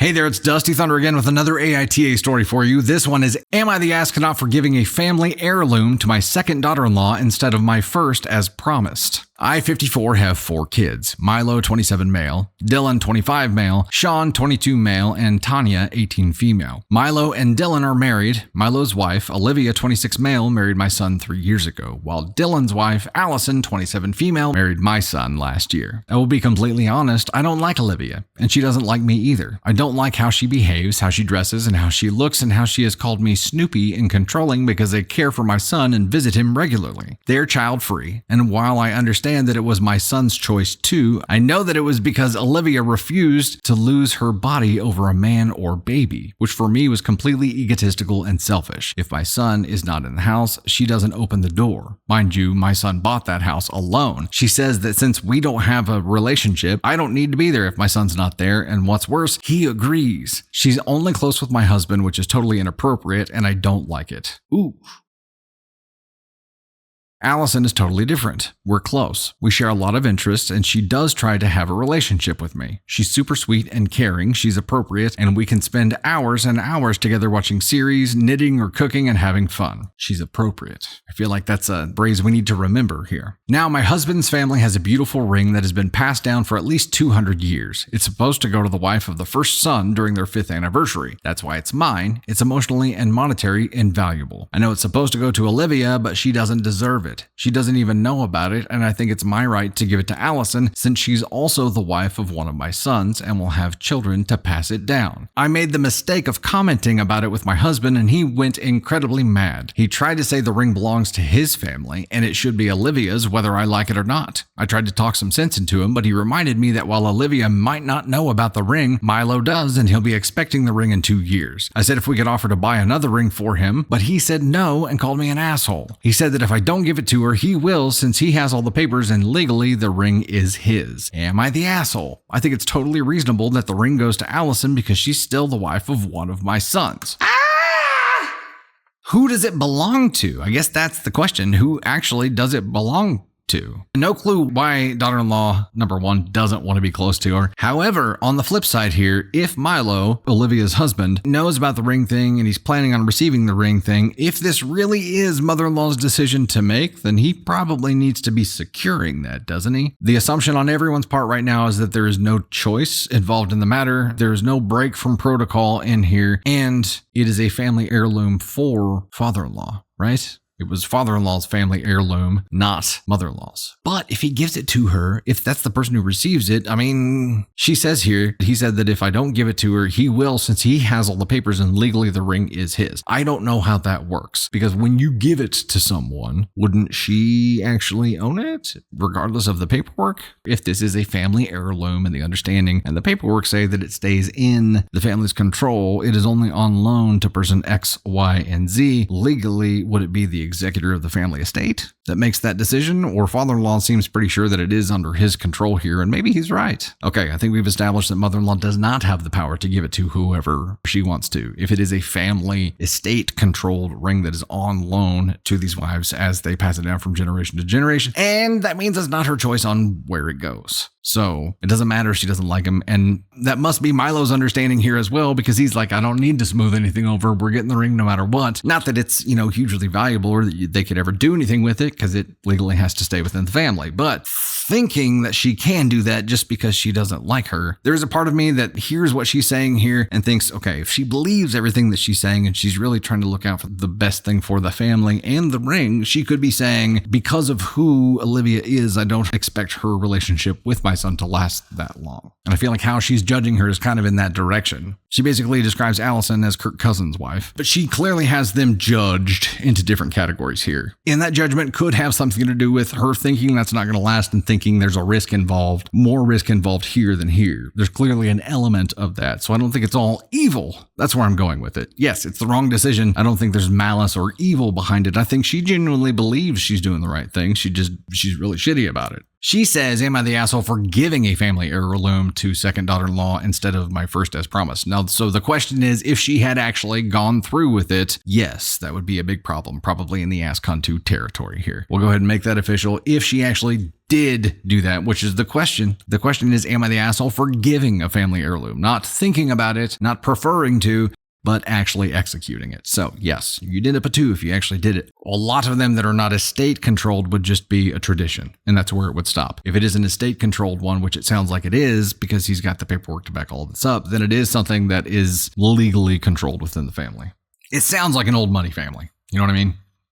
Hey there, it's Dusty Thunder again with another AITA story for you. This one is, am I the astronaut for giving a family heirloom to my second daughter-in-law instead of my first as promised? I, 54, have 4 kids. Milo, 27 male, Dylan, 25 male, Sean, 22 male, and Tanya, 18 female. Milo and Dylan are married. Milo's wife, Olivia, 26 male, married my son 3 years ago, while Dylan's wife, Allison, 27 female, married my son last year. I will be completely honest, I don't like Olivia, and she doesn't like me either. I don't like how she behaves, how she dresses, and how she looks, and how she has called me Snoopy and controlling because they care for my son and visit him regularly. They're child-free, and while I understand that it was my son's choice too, I know that it was because Olivia refused to lose her body over a man or baby, which for me was completely egotistical and selfish. If my son is not in the house, she doesn't open the door. Mind you, my son bought that house alone. She says that since we don't have a relationship, I don't need to be there if my son's not there, and what's worse, he agrees. She's only close with my husband, which is totally inappropriate, and I don't like it. Ooh. Allison is totally different. We're close. We share a lot of interests, and she does try to have a relationship with me. She's super sweet and caring, she's appropriate, and we can spend hours and hours together watching series, knitting, or cooking and having fun. She's appropriate. I feel like that's a phrase we need to remember here. Now, my husband's family has a beautiful ring that has been passed down for at least 200 years. It's supposed to go to the wife of the first son during their 5th anniversary. That's why it's mine. It's emotionally and monetary invaluable. I know it's supposed to go to Olivia, but she doesn't deserve it. She doesn't even know about it, and I think it's my right to give it to Allison since she's also the wife of one of my sons and will have children to pass it down. I made the mistake of commenting about it with my husband, and he went incredibly mad. He tried to say the ring belongs to his family and it should be Olivia's whether I like it or not. I tried to talk some sense into him, but he reminded me that while Olivia might not know about the ring, Milo does, and he'll be expecting the ring in 2 years. I said if we could offer to buy another ring for him, but he said no and called me an asshole. He said that if I don't give it to her, he will since he has all the papers and legally the ring is his. Am I the asshole? I think it's totally reasonable that the ring goes to Allison because she's still the wife of one of my sons. Who does it belong to? I guess that's the question. Who actually does it belong to? No clue why daughter-in-law number 1 doesn't want to be close to her. However, on the flip side here, if Milo, Olivia's husband, knows about the ring thing and he's planning on receiving the ring thing, if this really is mother-in-law's decision to make, then he probably needs to be securing that, doesn't he? The assumption on everyone's part right now is that there is no choice involved in the matter. There is no break from protocol in here, and it is a family heirloom for father-in-law, right? It was father-in-law's family heirloom, not mother-in-law's. But if he gives it to her, if that's the person who receives it, I mean, she says here, he said that if I don't give it to her, he will since he has all the papers and legally the ring is his. I don't know how that works because when you give it to someone, wouldn't she actually own it regardless of the paperwork? If this is a family heirloom and the understanding and the paperwork say that it stays in the family's control, it is only on loan to person X, Y, and Z. Legally, would it be the executor of the family estate that makes that decision, or father-in-law seems pretty sure that it is under his control here, and maybe he's right. Okay, I think we've established that mother-in-law does not have the power to give it to whoever she wants to. If it is a family estate-controlled ring that is on loan to these wives as they pass it down from generation to generation, and that means it's not her choice on where it goes. So it doesn't matter if she doesn't like him. And that must be Milo's understanding here as well, because he's like, I don't need to smooth anything over. We're getting the ring no matter what. Not that it's, hugely valuable or that they could ever do anything with it because it legally has to stay within the family. But thinking that she can do that just because she doesn't like her, there's a part of me that hears what she's saying here and thinks, okay, if she believes everything that she's saying and she's really trying to look out for the best thing for the family and the ring, she could be saying, because of who Olivia is, I don't expect her relationship with my son to last that long. And I feel like how she's judging her is kind of in that direction. She basically describes Allison as Kirk Cousins' wife, but she clearly has them judged into different categories here. And that judgment could have something to do with her thinking that's not going to last and thinking there's a risk involved, more risk involved here than here. There's clearly an element of that. So I don't think it's all evil. That's where I'm going with it. Yes, it's the wrong decision. I don't think there's malice or evil behind it. I think she genuinely believes she's doing the right thing. She's really shitty about it. She says, am I the asshole for giving a family heirloom to second daughter-in-law instead of my first as promised? Now, so the question is, if she had actually gone through with it, yes, that would be a big problem, probably in the ask-unto territory here. We'll go ahead and make that official. If she actually did do that, which is the question. The question is, am I the asshole for giving a family heirloom? Not thinking about it, not preferring to, but actually executing it. So yes, you'd end up a 2 if you actually did it. A lot of them that are not estate controlled would just be a tradition, and that's where it would stop. If it is an estate controlled one, which it sounds like it is because he's got the paperwork to back all of this up, then it is something that is legally controlled within the family. It sounds like an old money family. You know what I mean?